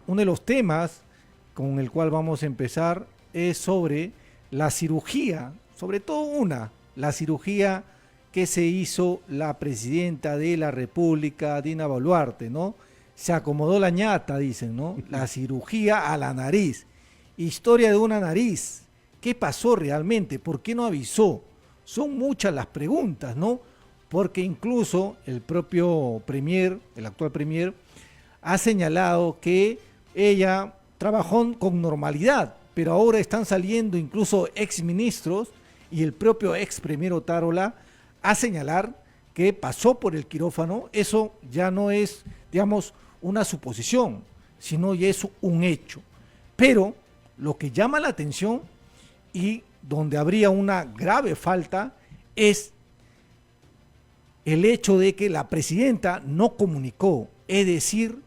uno de los temas con el cual vamos a empezar es sobre la cirugía, sobre todo la cirugía que se hizo la presidenta de la República, Dina Boluarte, ¿no? Se acomodó la ñata, dicen, ¿no? La cirugía a la nariz. Historia de una nariz. ¿Qué pasó realmente? ¿Por qué no avisó? Son muchas las preguntas, ¿no? Porque incluso el propio premier, el actual premier, ha señalado que ella trabajó con normalidad, pero ahora están saliendo incluso exministros y el propio ex premier Otárola a señalar que pasó por el quirófano. Eso ya no es, digamos, una suposición, sino ya es un hecho. Pero lo que llama la atención y donde habría una grave falta es el hecho de que la presidenta no comunicó, es decir,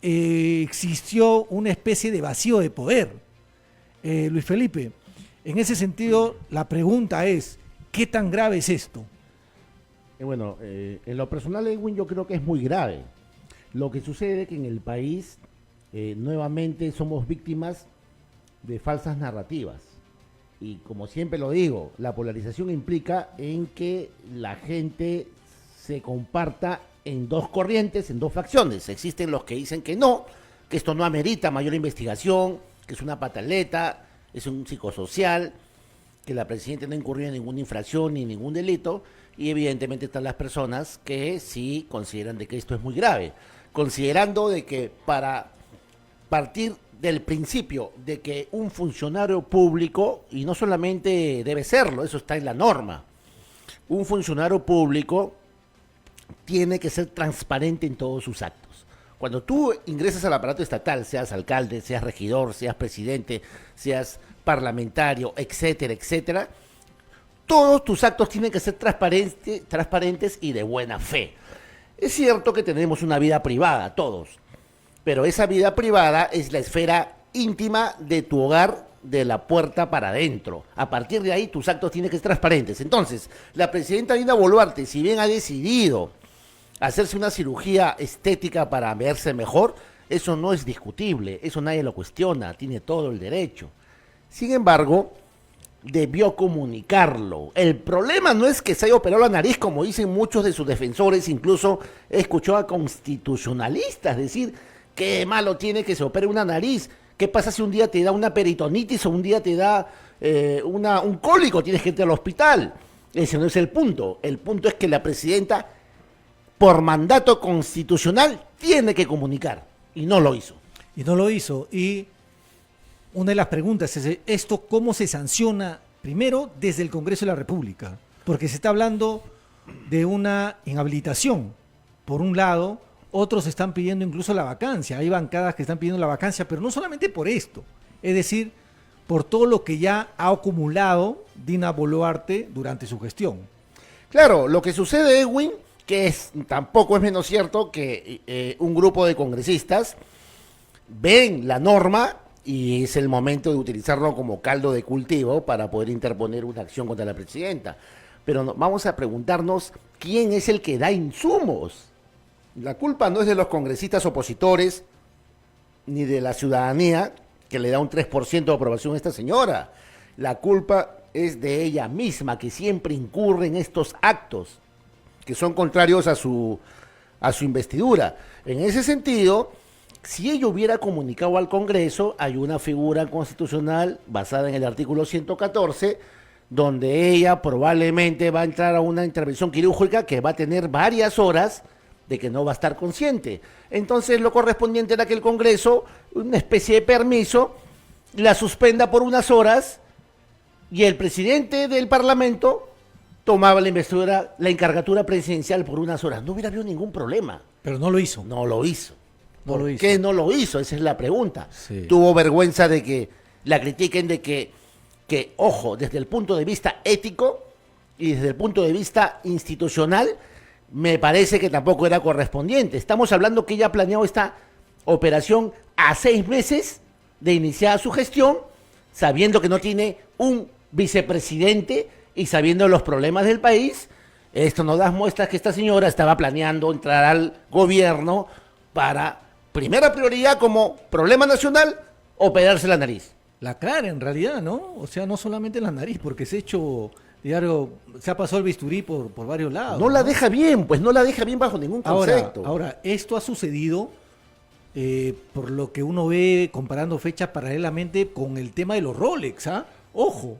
existió una especie de vacío de poder. Luis Felipe, en ese sentido, la pregunta es, ¿qué tan grave es esto? Bueno, en lo personal, Edwin, yo creo que es muy grave. Lo que sucede es que en el país nuevamente somos víctimas de falsas narrativas. Y como siempre lo digo, la polarización implica en que la gente se comparta en dos corrientes, en dos facciones. Existen los que dicen que no, que esto no amerita mayor investigación, que es una pataleta, es un psicosocial, que la presidenta no incurrió en ninguna infracción ni ningún delito, y evidentemente están las personas que sí consideran de que esto es muy grave, considerando de que para partir del principio de que un funcionario público, y no solamente debe serlo, eso está en la norma, un funcionario público tiene que ser transparente en todos sus actos. Cuando tú ingresas al aparato estatal, seas alcalde, seas regidor, seas presidente, seas parlamentario, etcétera, etcétera, todos tus actos tienen que ser transparentes y de buena fe. Es cierto que tenemos una vida privada, todos, pero esa vida privada es la esfera íntima de tu hogar, de la puerta para adentro. A partir de ahí, tus actos tienen que ser transparentes. Entonces, la presidenta Dina Boluarte, si bien ha decidido hacerse una cirugía estética para verse mejor, eso no es discutible, eso nadie lo cuestiona, tiene todo el derecho. Sin embargo, debió comunicarlo. El problema no es que se haya operado la nariz, como dicen muchos de sus defensores, incluso escuchó a constitucionalistas decir, qué malo tiene que se opere una nariz. ¿Qué pasa si un día te da una peritonitis o un día te da un cólico? Tienes que irte al hospital. Ese no es el punto. El punto es que la presidenta, por mandato constitucional, tiene que comunicar. Y no lo hizo. Y no lo hizo. Y una de las preguntas es, ¿esto cómo se sanciona? Primero, desde el Congreso de la República. Porque se está hablando de una inhabilitación, por un lado. Otros están pidiendo incluso la vacancia. Hay bancadas que están pidiendo la vacancia, pero no solamente por esto. Es decir, por todo lo que ya ha acumulado Dina Boluarte durante su gestión. Claro, lo que sucede, Edwin, que tampoco es menos cierto que un grupo de congresistas ven la norma y es el momento de utilizarlo como caldo de cultivo para poder interponer una acción contra la presidenta. Pero vamos a preguntarnos quién es el que da insumos. La culpa no es de los congresistas opositores ni de la ciudadanía que le da un 3% de aprobación a esta señora. La culpa es de ella misma, que siempre incurre en estos actos que son contrarios a su investidura. En ese sentido, si ella hubiera comunicado al Congreso, hay una figura constitucional basada en el artículo 114, donde ella probablemente va a entrar a una intervención quirúrgica que va a tener varias horas de que no va a estar consciente. Entonces lo correspondiente era que el Congreso, una especie de permiso, la suspenda por unas horas y el presidente del Parlamento tomaba la investidura, la encargatura presidencial por unas horas. No hubiera habido ningún problema. Pero no lo hizo. No lo hizo. No lo hizo. ¿Por qué no lo hizo? Esa es la pregunta. Sí. Tuvo vergüenza de que la critiquen, de que, ojo, desde el punto de vista ético y desde el punto de vista institucional, me parece que tampoco era correspondiente. Estamos hablando que ella ha planeado esta operación a 6 meses de iniciar su gestión, sabiendo que no tiene un vicepresidente y sabiendo los problemas del país. Esto nos da muestras que esta señora estaba planeando entrar al gobierno para primera prioridad como problema nacional, operarse la nariz. La cara, en realidad, ¿no? O sea, no solamente la nariz, porque se ha hecho, diario, se ha pasado el bisturí por varios lados. No la deja bien, pues no la deja bien bajo ningún concepto. Ahora, esto ha sucedido por lo que uno ve comparando fechas paralelamente con el tema de los Rolex, ¿ah? Ojo,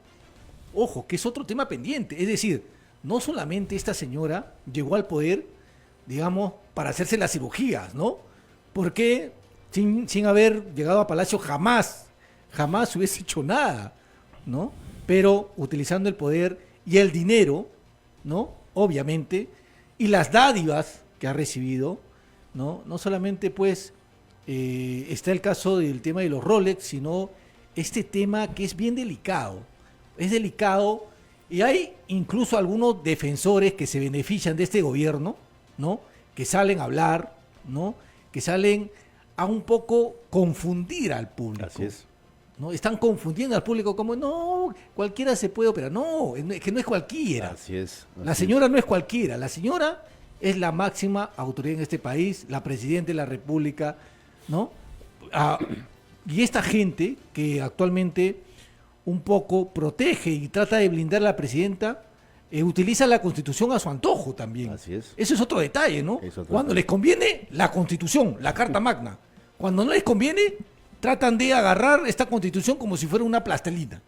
que es otro tema pendiente. Es decir, no solamente esta señora llegó al poder, digamos, para hacerse las cirugías, ¿no? Porque sin haber llegado a Palacio jamás hubiese hecho nada, ¿no? Pero utilizando el poder y el dinero, ¿no? Obviamente, y las dádivas que ha recibido, ¿no? No solamente, pues, está el caso del tema de los Rolex, sino este tema que es bien delicado. Es delicado y hay incluso algunos defensores que se benefician de este gobierno, ¿no? Que salen a hablar, ¿no? Que salen a un poco confundir al público. Así es. ¿No? Están confundiendo al público como, no, cualquiera se puede operar. No, es que no es cualquiera. Así es. La señora no es cualquiera. La señora es la máxima autoridad en este país, la presidenta de la República, ¿no? Y esta gente que actualmente un poco protege y trata de blindar a la presidenta, utiliza la Constitución a su antojo también. Así es. Eso es otro detalle, ¿no? Cuando detalle. les conviene, la Constitución, la Carta Magna. Cuando no les conviene, tratan de agarrar esta Constitución como si fuera una plastelina.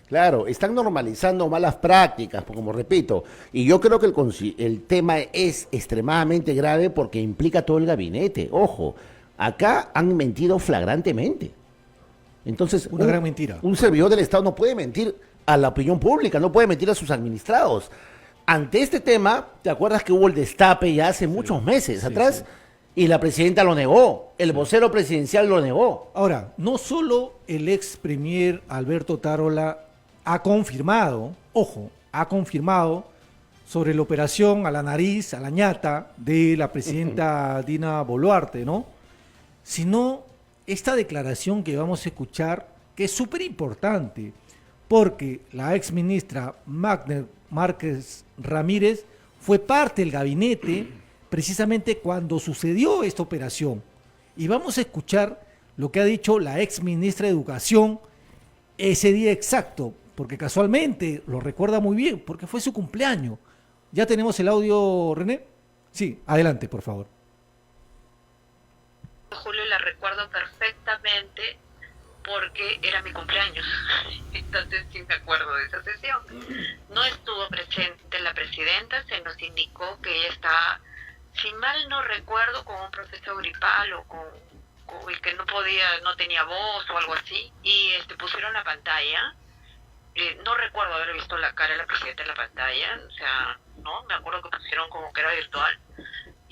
Claro, están normalizando malas prácticas, como repito, y yo creo que el tema es extremadamente grave porque implica todo el gabinete. Ojo, acá han mentido flagrantemente. Entonces, Una gran mentira. Un servidor del Estado no puede mentir a la opinión pública, no puede mentir a sus administrados. Ante este tema, ¿te acuerdas que hubo el destape ya hace muchos meses atrás? sí. Y la presidenta lo negó, el vocero presidencial lo negó. Ahora, no solo el ex premier Alberto Tarola ha confirmado, ojo, ha confirmado sobre la operación a la nariz, a la ñata de la presidenta Dina Boluarte, ¿no? Sino esta declaración que vamos a escuchar, que es súper importante, porque la ex ministra Magner Márquez Ramírez fue parte del gabinete precisamente cuando sucedió esta operación. Y vamos a escuchar lo que ha dicho la ex ministra de Educación ese día exacto, porque casualmente lo recuerda muy bien, porque fue su cumpleaños. ¿Ya tenemos el audio, René? Sí, adelante, por favor. Julio la recuerdo perfectamente porque era mi cumpleaños, entonces sí me acuerdo de esa sesión. No estuvo presente la presidenta, se nos indicó que ella está, si mal no recuerdo, con un proceso gripal o con el que no tenía voz o algo así, y pusieron la pantalla. No recuerdo haber visto la cara de la presidenta en la pantalla, o sea, no, me acuerdo que pusieron como que era virtual.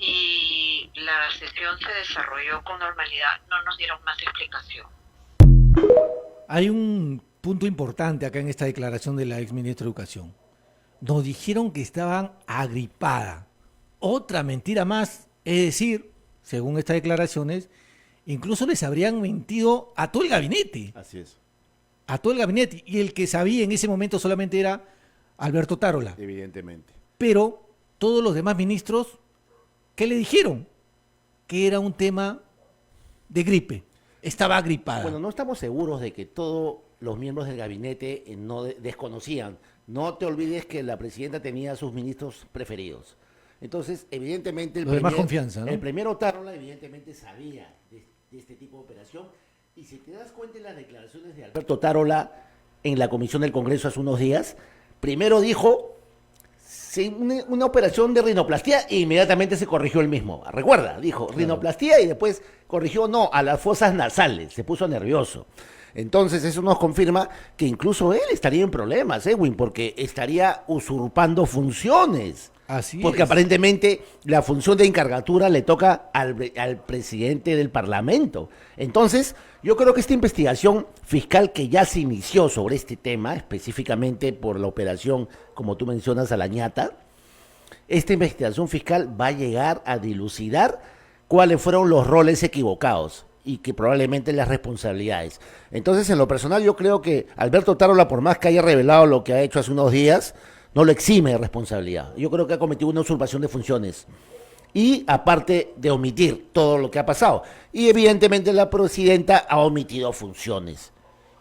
Y la sesión se desarrolló con normalidad, no nos dieron más explicación. Hay un punto importante acá en esta declaración de la ex ministra de Educación. Nos dijeron que estaban agripada. Otra mentira más, es decir, según estas declaraciones, incluso les habrían mentido a todo el gabinete. Así es. A todo el gabinete. Y el que sabía en ese momento solamente era Alberto Tarola. Evidentemente. Pero todos los demás ministros, ¿qué le dijeron? Que era un tema de gripe. Estaba agripada. Bueno, no estamos seguros de que todos los miembros del gabinete no desconocían. No te olvides que la presidenta tenía a sus ministros preferidos. Entonces, evidentemente, Los de más confianza, ¿no? El primero Tarola evidentemente sabía de este tipo de operación. Y si te das cuenta en las declaraciones de Alberto Tarola en la comisión del Congreso hace unos días, primero dijo una operación de rinoplastia e inmediatamente se corrigió el mismo. Recuerda, dijo claro, rinoplastia y después corrigió no, a las fosas nasales, se puso nervioso. Entonces eso nos confirma que incluso él estaría en problemas, Edwin, porque estaría usurpando funciones. Así porque es. Aparentemente la función de encargatura le toca al presidente del Parlamento. Entonces, yo creo que esta investigación fiscal que ya se inició sobre este tema, específicamente por la operación, como tú mencionas, a la ñata, esta investigación fiscal va a llegar a dilucidar cuáles fueron los roles equivocados y que probablemente las responsabilidades. Entonces, en lo personal, yo creo que Alberto Tarola, por más que haya revelado lo que ha hecho hace unos días, no lo exime de responsabilidad. Yo creo que ha cometido una usurpación de funciones. y aparte de omitir todo lo que ha pasado. Y evidentemente la presidenta ha omitido funciones.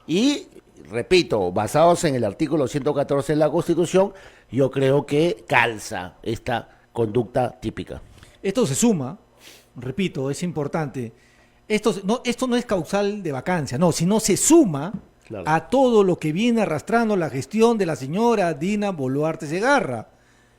Y, repito, basados en el artículo 114 de la Constitución, yo creo que calza esta conducta típica. Esto se suma, repito, es importante. Esto no es causal de vacancia, no, sino se suma Claro. a todo lo que viene arrastrando la gestión de la señora Dina Boluarte Segarra.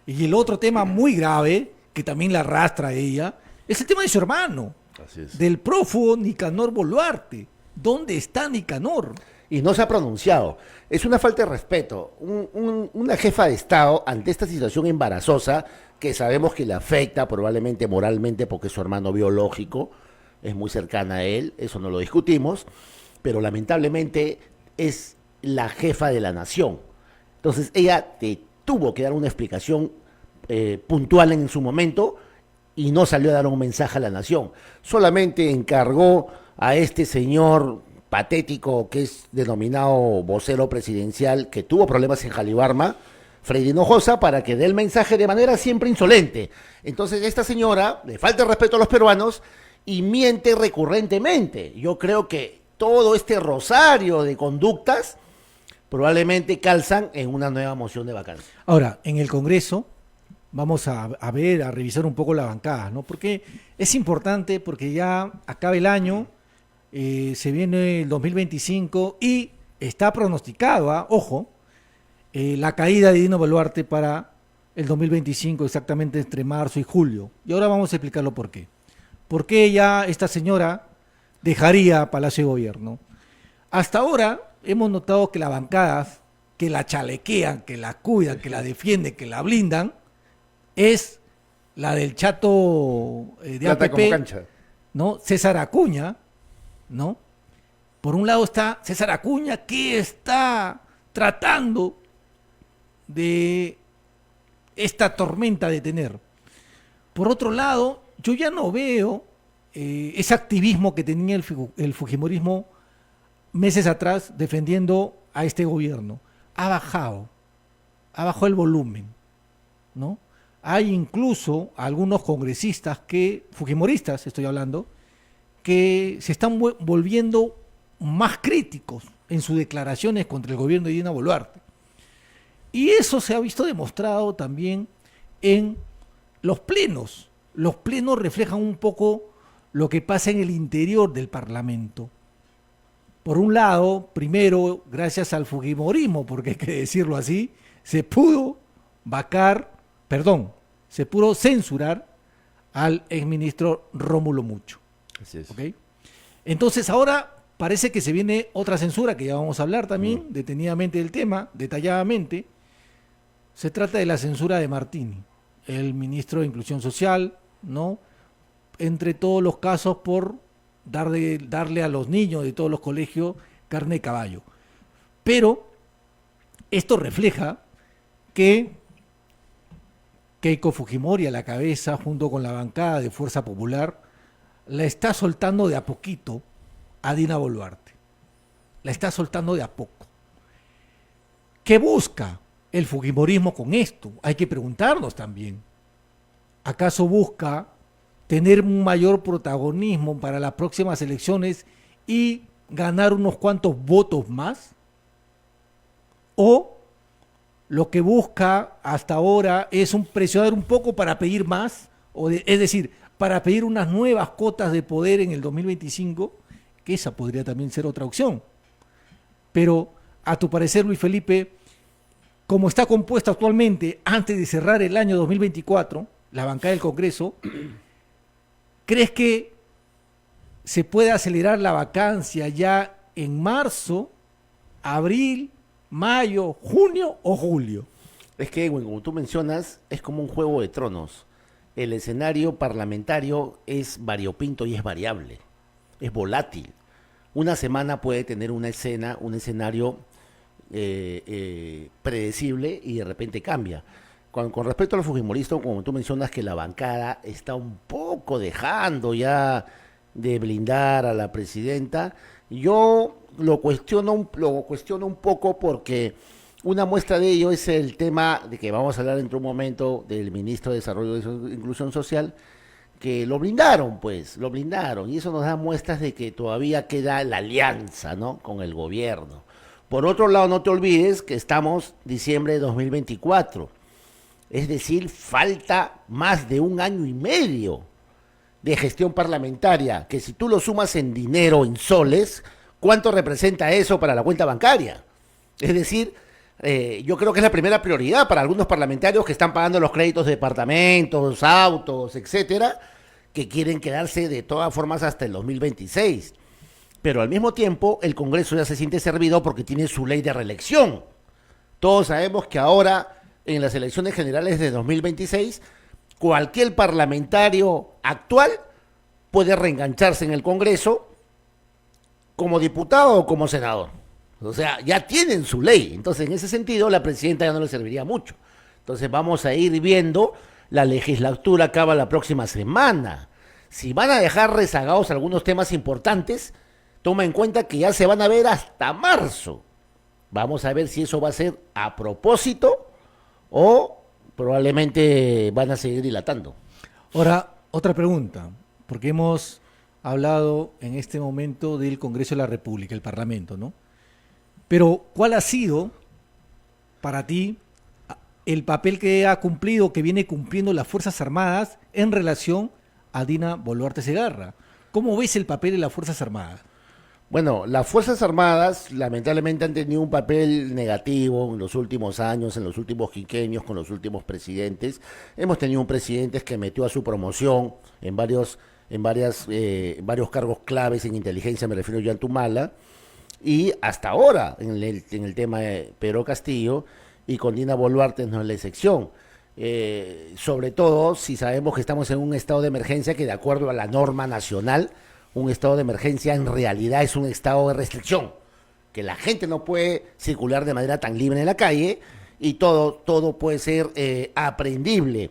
Y el otro tema muy grave, que también la arrastra ella, es el tema de su hermano, Así es. del prófugo Nicanor Boluarte. ¿Dónde está Nicanor? Y no se ha pronunciado. Es una falta de respeto. Una jefa de Estado ante esta situación embarazosa, que sabemos que le afecta probablemente moralmente porque es su hermano biológico, es muy cercana a él, eso no lo discutimos, pero lamentablemente es la jefa de la nación. Entonces ella te tuvo que dar una explicación puntual en su momento y no salió a dar un mensaje a la nación. Solamente encargó a este señor patético que es denominado vocero presidencial, que tuvo problemas en Jalibarma, Freddy Hinojosa, para que dé el mensaje de manera siempre insolente. Entonces esta señora le falta el respeto a los peruanos y miente recurrentemente. Yo creo que todo este rosario de conductas probablemente calzan en una nueva moción de vacancia. Ahora, en el Congreso vamos a ver, a revisar un poco la bancada, ¿no? Porque es importante, porque ya acaba el año, se viene el 2025 y está pronosticado, ojo, la caída de Dina Boluarte para el 2025, exactamente entre marzo y julio. Y ahora vamos a explicarlo por qué. ¿Por qué ya esta señora dejaría Palacio de Gobierno? Hasta ahora hemos notado que las bancadas que la chalequean, que la cuidan, que la defienden, que la blindan, es la del chato de Plata como APP, cancha. ¿no? César Acuña, ¿no? Por un lado está César Acuña, que está tratando de esta tormenta detener. Por otro lado, yo ya no veo ese activismo que tenía el fujimorismo meses atrás defendiendo a este gobierno. Ha bajado el volumen, ¿no? Hay incluso algunos congresistas fujimoristas estoy hablando, que se están volviendo más críticos en sus declaraciones contra el gobierno de Dina Boluarte. Y eso se ha visto demostrado también en los plenos. Los plenos reflejan un poco lo que pasa en el interior del Parlamento. Por un lado, primero, gracias al fujimorismo, porque hay que decirlo así, se pudo censurar al exministro Rómulo Mucho. Así es. ¿Okay? Entonces ahora parece que se viene otra censura, que ya vamos a hablar también detenidamente del tema, detalladamente. Se trata de la censura de Martini, el ministro de Inclusión Social, ¿no? Entre todos los casos por darle a los niños de todos los colegios carne de caballo. Pero esto refleja que Keiko Fujimori a la cabeza, junto con la bancada de Fuerza Popular, la está soltando de a poquito a Dina Boluarte. La está soltando de a poco. ¿Qué busca el fujimorismo con esto? Hay que preguntarnos también. ¿Acaso busca tener un mayor protagonismo para las próximas elecciones y ganar unos cuantos votos más? ¿O lo que busca hasta ahora es presionar un poco para pedir más? Es decir, para pedir unas nuevas cotas de poder en el 2025, que esa podría también ser otra opción. Pero, a tu parecer, Luis Felipe, como está compuesta actualmente, antes de cerrar el año 2024, la bancada del Congreso, ¿crees que se puede acelerar la vacancia ya en marzo, abril, mayo, junio o julio? Es que, bueno, como tú mencionas, es como un juego de tronos. El escenario parlamentario es variopinto y es variable, es volátil. Una semana puede tener un escenario predecible y de repente cambia. Con respecto a los fujimoristas, como tú mencionas que la bancada está un poco dejando ya de blindar a la presidenta, yo lo cuestiono un poco porque una muestra de ello es el tema de que vamos a hablar dentro de un momento del ministro de Desarrollo e Inclusión Social, que lo blindaron, pues, lo blindaron. Y eso nos da muestras de que todavía queda la alianza, ¿no? Con el gobierno. Por otro lado, no te olvides que estamos diciembre de 2024. Es decir, falta más de 1 año y medio de gestión parlamentaria, que si tú lo sumas en dinero, en soles, ¿cuánto representa eso para la cuenta bancaria? Es decir, yo creo que es la primera prioridad para algunos parlamentarios que están pagando los créditos de departamentos, autos, etcétera, que quieren quedarse de todas formas hasta el 2026. Pero al mismo tiempo, el Congreso ya se siente servido porque tiene su ley de reelección. Todos sabemos que ahora, en las elecciones generales de 2026, cualquier parlamentario actual puede reengancharse en el Congreso como diputado o como senador. O sea, ya tienen su ley. Entonces, en ese sentido, la presidenta ya no le serviría mucho. Entonces, vamos a ir viendo. La legislatura acaba la próxima semana. Si van a dejar rezagados algunos temas importantes, toma en cuenta que ya se van a ver hasta marzo. Vamos a ver si eso va a ser a propósito o probablemente van a seguir dilatando. Ahora, otra pregunta, porque hemos hablado en este momento del Congreso de la República, el Parlamento, ¿no? Pero, ¿cuál ha sido para ti el papel que ha cumplido, que viene cumpliendo las Fuerzas Armadas en relación a Dina Boluarte Segarra? ¿Cómo ves el papel de las Fuerzas Armadas? Bueno, las Fuerzas Armadas lamentablemente han tenido un papel negativo en los últimos años, en los últimos quinquenios, con los últimos presidentes. Hemos tenido un presidente que metió a su promoción en varios cargos claves en inteligencia, me refiero a Yantumala, y hasta ahora en el tema de Pedro Castillo, y con Dina Boluarte no es la excepción. Sobre todo si sabemos que estamos en un estado de emergencia que, de acuerdo a la norma nacional, un estado de emergencia en realidad es un estado de restricción, que la gente no puede circular de manera tan libre en la calle y todo puede ser aprehendible.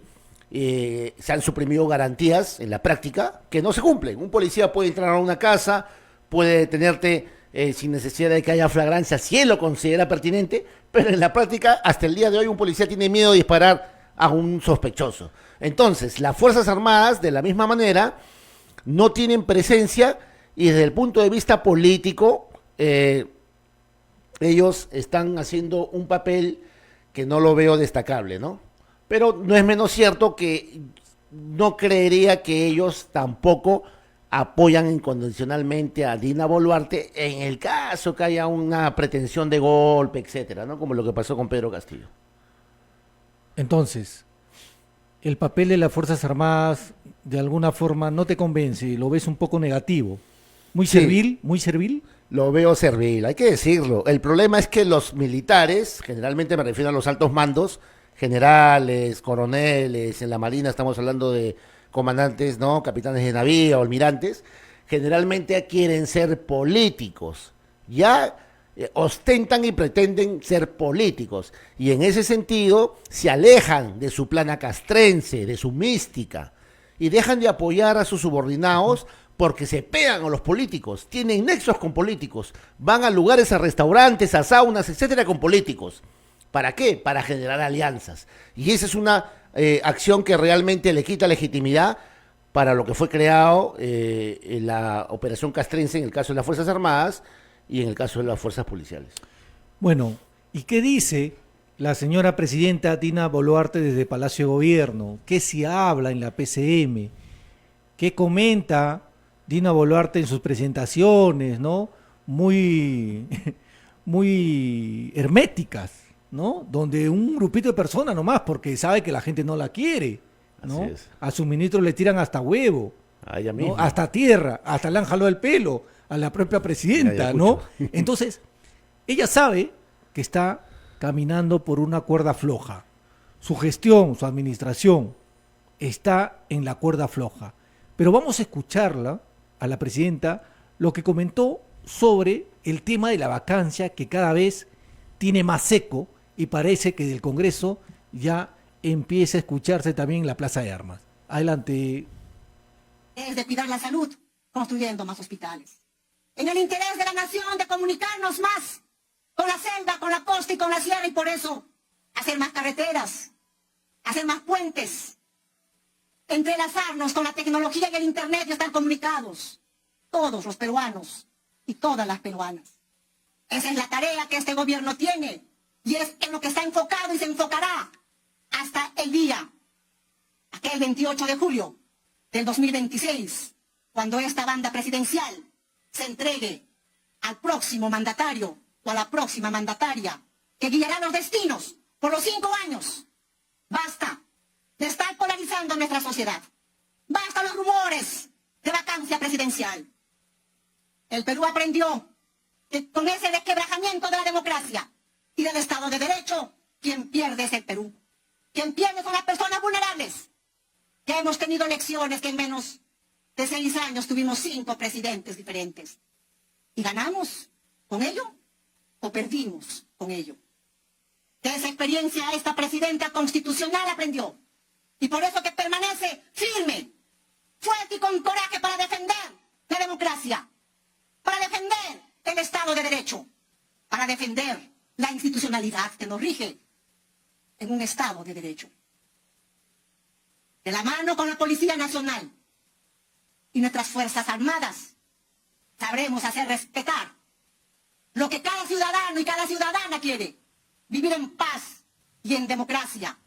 Se han suprimido garantías en la práctica que no se cumplen. Un policía puede entrar a una casa, puede detenerte sin necesidad de que haya flagrancia, si él lo considera pertinente, pero en la práctica, hasta el día de hoy, un policía tiene miedo de disparar a un sospechoso. Entonces, las Fuerzas Armadas, de la misma manera, no tienen presencia y desde el punto de vista político, ellos están haciendo un papel que no lo veo destacable, ¿no? Pero no es menos cierto que no creería que ellos tampoco apoyan incondicionalmente a Dina Boluarte en el caso que haya una pretensión de golpe, etcétera, ¿no? Como lo que pasó con Pedro Castillo. Entonces, el papel de las Fuerzas Armadas de alguna forma no te convence, lo ves un poco negativo. ¿Muy servil? ¿Muy servil? Lo veo servil, hay que decirlo. El problema es que los militares, generalmente me refiero a los altos mandos, generales, coroneles, en la Marina estamos hablando de comandantes, ¿no? Capitanes de navío, almirantes, generalmente quieren ser políticos. Ya ostentan y pretenden ser políticos. Y en ese sentido se alejan de su plana castrense, de su mística, y dejan de apoyar a sus subordinados porque se pegan a los políticos, tienen nexos con políticos, van a lugares, a restaurantes, a saunas, etcétera, con políticos. ¿Para qué? Para generar alianzas. Y esa es una acción que realmente le quita legitimidad para lo que fue creado en la operación castrense en el caso de las Fuerzas Armadas y en el caso de las Fuerzas Policiales. Bueno, ¿y qué dice la señora presidenta Dina Boluarte desde Palacio de Gobierno? ¿Qué se habla en la PCM? ¿Qué comenta Dina Boluarte en sus presentaciones, ¿no? Muy herméticas, ¿no? Donde un grupito de personas nomás, porque sabe que la gente no la quiere, ¿no? Así es. A sus ministros le tiran hasta huevo, A ella ¿no? misma. Hasta tierra, hasta le han jalado el pelo a la propia presidenta, ¿no? Entonces, ella sabe que está caminando por una cuerda floja. Su gestión, su administración está en la cuerda floja. Pero vamos a escucharla, a la presidenta, lo que comentó sobre el tema de la vacancia que cada vez tiene más seco y parece que del Congreso ya empieza a escucharse también en la Plaza de Armas. Adelante. Es de cuidar la salud, construyendo más hospitales. En el interés de la nación de comunicarnos más con la selva, con la costa y con la sierra, y por eso hacer más carreteras, hacer más puentes, entrelazarnos con la tecnología y el Internet y estar comunicados, todos los peruanos y todas las peruanas. Esa es la tarea que este gobierno tiene y es en lo que está enfocado y se enfocará hasta el día, aquel 28 de julio del 2026, cuando esta banda presidencial se entregue al próximo mandatario o a la próxima mandataria que guiará los destinos por los 5 años. Basta de estar polarizando nuestra sociedad. Basta los rumores de vacancia presidencial. El Perú aprendió que con ese desquebrajamiento de la democracia y del Estado de Derecho, quien pierde es el Perú. Quien pierde son las personas vulnerables. Ya hemos tenido lecciones que en menos de 6 años tuvimos 5 presidentes diferentes. ¿Y ganamos con ello o perdimos con ello? De esa experiencia esta presidenta constitucional aprendió. Y por eso que permanece firme, fuerte y con coraje para defender la democracia, para defender el Estado de Derecho, para defender la institucionalidad que nos rige en un Estado de Derecho. De la mano con la Policía Nacional y nuestras Fuerzas Armadas, sabremos hacer respetar lo que cada ciudadano y cada ciudadana quiere: vivir en paz y en democracia,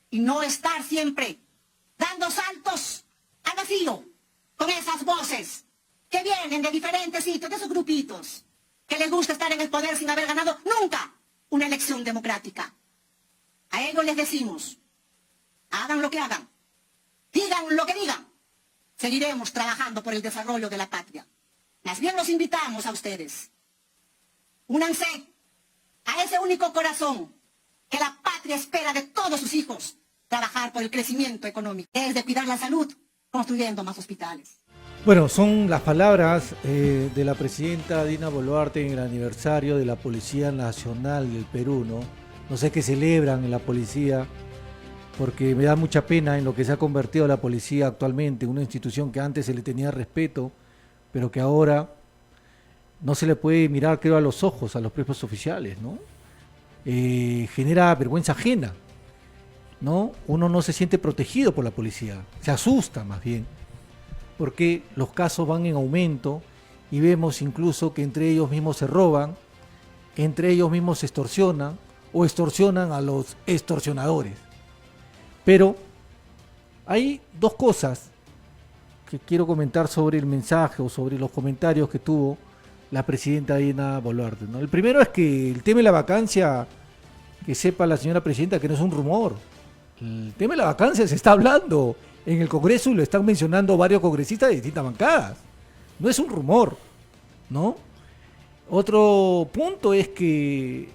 y no estar siempre dando saltos al vacío con esas voces que vienen de diferentes sitios, de esos grupitos, que les gusta estar en el poder sin haber ganado nunca una elección democrática. A ellos les decimos: hagan lo que hagan, digan lo que digan, seguiremos trabajando por el desarrollo de la patria. Más bien los invitamos a ustedes. Únanse a ese único corazón que la patria espera de todos sus hijos: trabajar por el crecimiento económico. Es de cuidar la salud, construyendo más hospitales. Bueno, son las palabras de la presidenta Dina Boluarte en el aniversario de la Policía Nacional del Perú, ¿no? No sé qué celebran en la policía, porque me da mucha pena en lo que se ha convertido la policía actualmente, una institución que antes se le tenía respeto, pero que ahora no se le puede mirar, creo, a los ojos a los propios oficiales, ¿no? Genera vergüenza ajena, ¿no? Uno no se siente protegido por la policía, se asusta más bien, porque los casos van en aumento y vemos incluso que entre ellos mismos se roban, entre ellos mismos se extorsionan o extorsionan a los extorsionadores. Pero hay dos cosas que quiero comentar sobre el mensaje o sobre los comentarios que tuvo la presidenta Dina Boluarte, ¿no? El primero es que el tema de la vacancia, que sepa la señora presidenta que no es un rumor. El tema de la vacancia se está hablando en el Congreso y lo están mencionando varios congresistas de distintas bancadas. No es un rumor, ¿no? Otro punto es que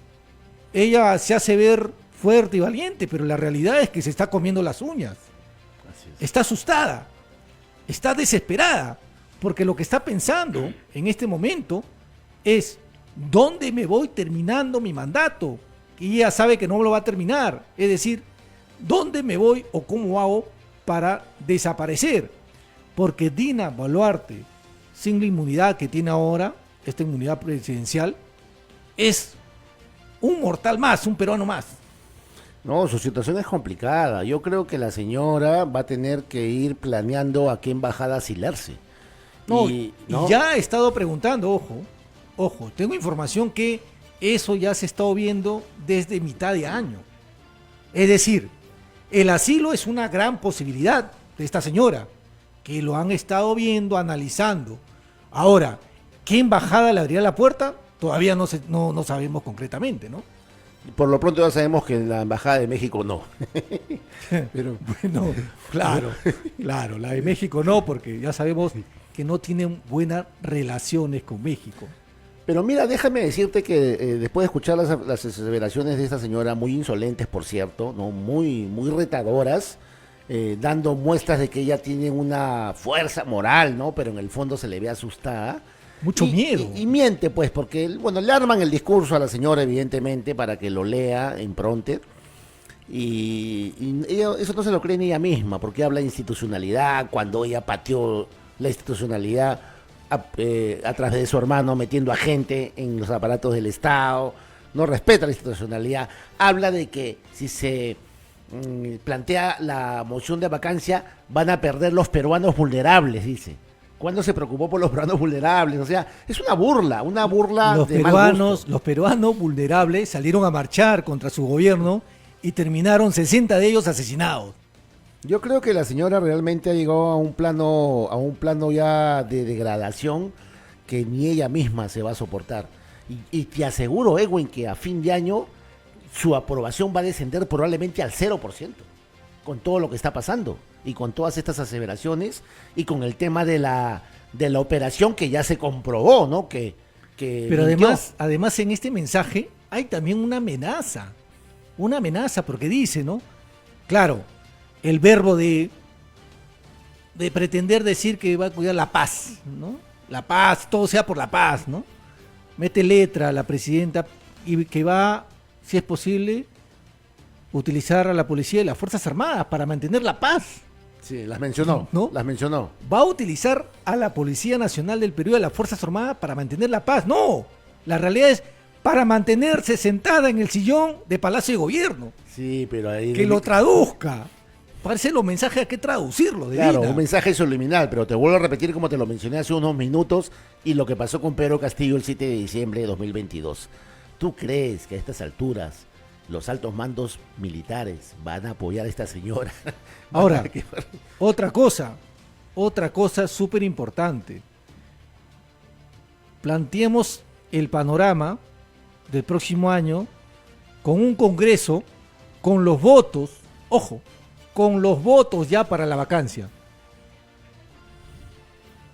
ella se hace ver fuerte y valiente, pero la realidad es que se está comiendo las uñas. Así es. Está asustada, está desesperada, porque lo que está pensando en este momento es: ¿dónde me voy terminando mi mandato? Y ella sabe que no lo va a terminar. Es decir, ¿dónde me voy o cómo hago para desaparecer? Porque Dina Boluarte, sin la inmunidad que tiene ahora, esta inmunidad presidencial, es un mortal más, un peruano más. No, su situación es complicada. Yo creo que la señora va a tener que ir planeando a qué embajada asilarse. No, y ya he estado preguntando, ojo, tengo información que eso ya se está viendo desde mitad de año. Es decir, el asilo es una gran posibilidad de esta señora, que lo han estado viendo, analizando. Ahora, ¿qué embajada le abriría la puerta? Todavía no sabemos concretamente, ¿no? por lo pronto ya sabemos que en la Embajada de México no. Pero bueno, claro, la de México no, porque ya sabemos que no tienen buenas relaciones con México. Pero mira, déjame decirte que después de escuchar las aseveraciones de esta señora, muy insolentes por cierto, no, muy retadoras, dando muestras de que ella tiene una fuerza moral, ¿no? Pero en el fondo se le ve asustada. Mucho miedo. Y miente, pues, porque, bueno, le arman el discurso a la señora, evidentemente, para que lo lea en prompter. Y ella, eso no se lo cree ni ella misma, porque habla de institucionalidad, cuando ella pateó la institucionalidad a través de su hermano, metiendo a gente en los aparatos del Estado, no respeta la institucionalidad. Habla de que si se plantea la moción de vacancia, van a perder los peruanos vulnerables, dice. ¿Cuándo se preocupó por los peruanos vulnerables? O sea, es una burla de mal gusto. Los peruanos vulnerables salieron a marchar contra su gobierno y terminaron 60 de ellos asesinados. Yo creo que la señora realmente ha llegado a un plano ya de degradación que ni ella misma se va a soportar. Y te aseguro, Edwin, que a fin de año su aprobación va a descender probablemente al 0%, con todo lo que está pasando y con todas estas aseveraciones y con el tema de la operación que ya se comprobó, ¿no? Pero además en este mensaje hay también una amenaza porque dice, ¿no? Claro, el verbo de pretender decir que va a cuidar la paz, ¿no? La paz, todo sea por la paz, ¿no? Mete letra a la presidenta y que va, si es posible, utilizar a la policía y las Fuerzas Armadas para mantener la paz. Sí, las mencionó, ¿no? Las mencionó. Va a utilizar a la Policía Nacional del Perú y a las Fuerzas Armadas para mantener la paz. No, la realidad es para mantenerse sentada en el sillón de Palacio de Gobierno. Sí, pero ahí... Que lo traduzca. Parece los mensajes hay que traducirlo. Claro, un mensaje subliminal, pero te vuelvo a repetir como te lo mencioné hace unos minutos y lo que pasó con Pedro Castillo el 7 de diciembre de 2022. ¿Tú crees que a estas alturas los altos mandos militares van a apoyar a esta señora? Ahora, otra cosa súper importante. Planteemos el panorama del próximo año con un Congreso, con los votos, ojo, con los votos ya para la vacancia.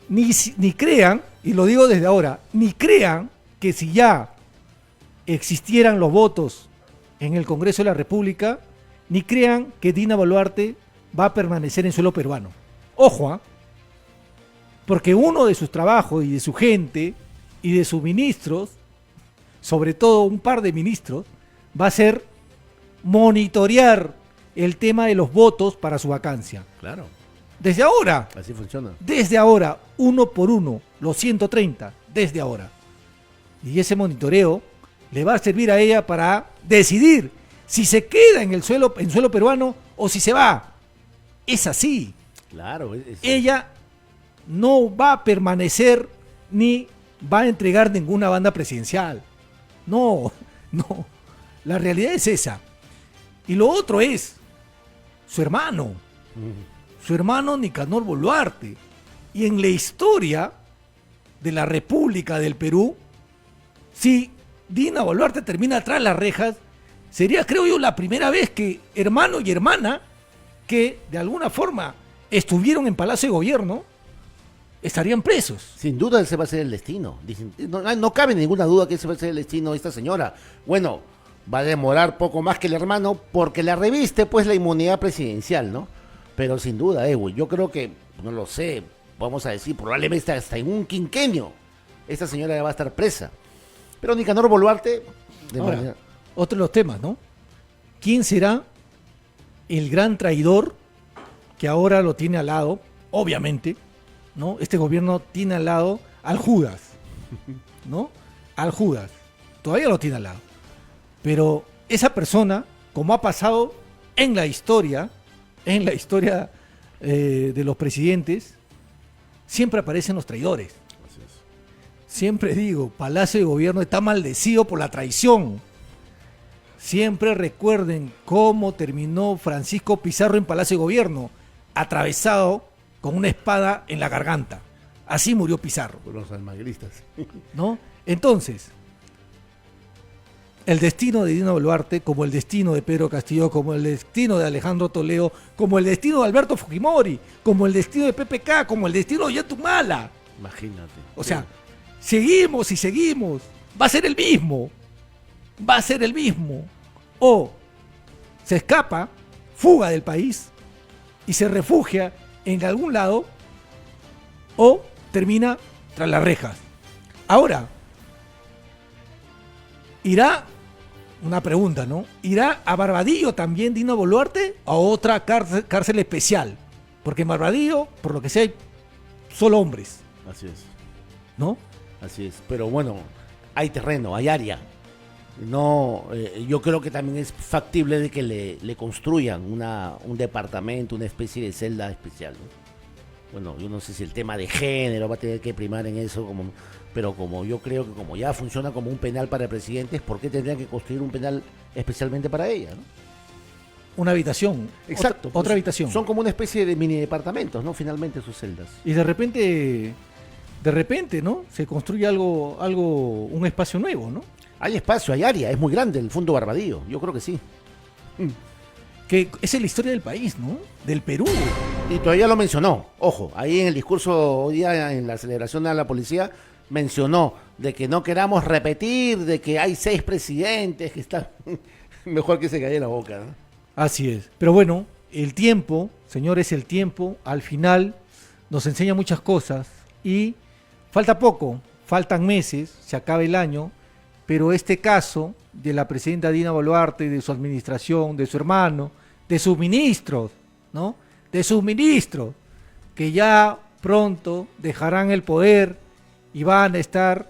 Ni crean, y lo digo desde ahora, ni crean que si ya existieran los votos en el Congreso de la República, ni crean que Dina Boluarte va a permanecer en suelo peruano. Ojo, porque uno de sus trabajos y de su gente y de sus ministros, sobre todo un par de ministros, va a ser monitorear el tema de los votos para su vacancia. Claro. Desde ahora. Así funciona. Desde ahora, uno por uno, los 130, desde ahora. Y ese monitoreo le va a servir a ella para decidir si se queda en suelo peruano o si se va. Es así. Claro. Ella no va a permanecer ni va a entregar ninguna banda presidencial. No. La realidad es esa. Y lo otro es su hermano. Su hermano Nicanor Boluarte. Y en la historia de la República del Perú, si Dina Boluarte termina tras las rejas, sería, creo yo, la primera vez que hermano y hermana que de alguna forma estuvieron en Palacio de Gobierno estarían presos. Sin duda ese va a ser el destino. Dicen, no cabe ninguna duda que ese va a ser el destino de esta señora. Bueno, va a demorar poco más que el hermano porque la reviste pues la inmunidad presidencial, ¿no? Pero sin duda, yo creo que, no lo sé, vamos a decir, probablemente hasta en un quinquenio esta señora ya va a estar presa. Pero Nicanor Boluarte... Ahora, otro de los temas, ¿no? ¿Quién será el gran traidor que ahora lo tiene al lado? Obviamente, ¿no? Este gobierno tiene al lado al Judas, ¿no? Al Judas. Todavía lo tiene al lado. Pero esa persona, como ha pasado en la historia de los presidentes, siempre aparecen los traidores. Así es. Siempre digo, Palacio de Gobierno está maldecido por la traición. Siempre recuerden cómo terminó Francisco Pizarro en Palacio de Gobierno, atravesado con una espada en la garganta. Así murió Pizarro. Por los almagristas. ¿No? Entonces, el destino de Dina Boluarte, como el destino de Pedro Castillo, como el destino de Alejandro Toledo, como el destino de Alberto Fujimori, como el destino de PPK, como el destino de Yatumala. Imagínate. O sea, seguimos y seguimos. Va a ser el mismo. Va a ser el mismo. O se escapa, fuga del país y se refugia en algún lado, o termina tras las rejas. Ahora, irá, una pregunta, ¿no? ¿Irá a Barbadillo también Dina Boluarte o a otra cárcel especial? Porque en Barbadillo, por lo que sé, hay solo hombres. Así es. ¿No? Así es. Pero bueno, hay terreno, hay área. No, yo creo que también es factible de que le construyan un departamento, una especie de celda especial, ¿no? Bueno, yo no sé si el tema de género va a tener que primar en eso, pero como yo creo que como ya funciona como un penal para presidentes, ¿por qué tendrían que construir un penal especialmente para ella, ¿no? Una habitación. Exacto. Otra pues, habitación. Son como una especie de mini departamentos, ¿no? Finalmente sus celdas. Y de repente, ¿no? Se construye un espacio nuevo, ¿no? Hay espacio, hay área, es muy grande el Fondo Barbadillo, yo creo que sí. Que esa es la historia del país, ¿no? Del Perú. Y todavía lo mencionó, ojo, ahí en el discurso hoy día en la celebración de la policía mencionó de que no queramos repetir, de que hay 6 presidentes que están mejor que se calle la boca, ¿no? Así es. Pero bueno, el tiempo, señores, el tiempo al final nos enseña muchas cosas y falta poco, faltan meses, se acaba el año, pero este caso de la presidenta Dina Boluarte, de su administración, de su hermano, de sus ministros, ¿no? De sus ministros, que ya pronto dejarán el poder y van a estar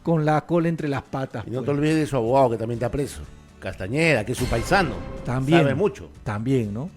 con la cola entre las patas. Y no pues. te olvides de su abogado que también está preso, Castañeda, que es su paisano. También. Sabe mucho. También, ¿no?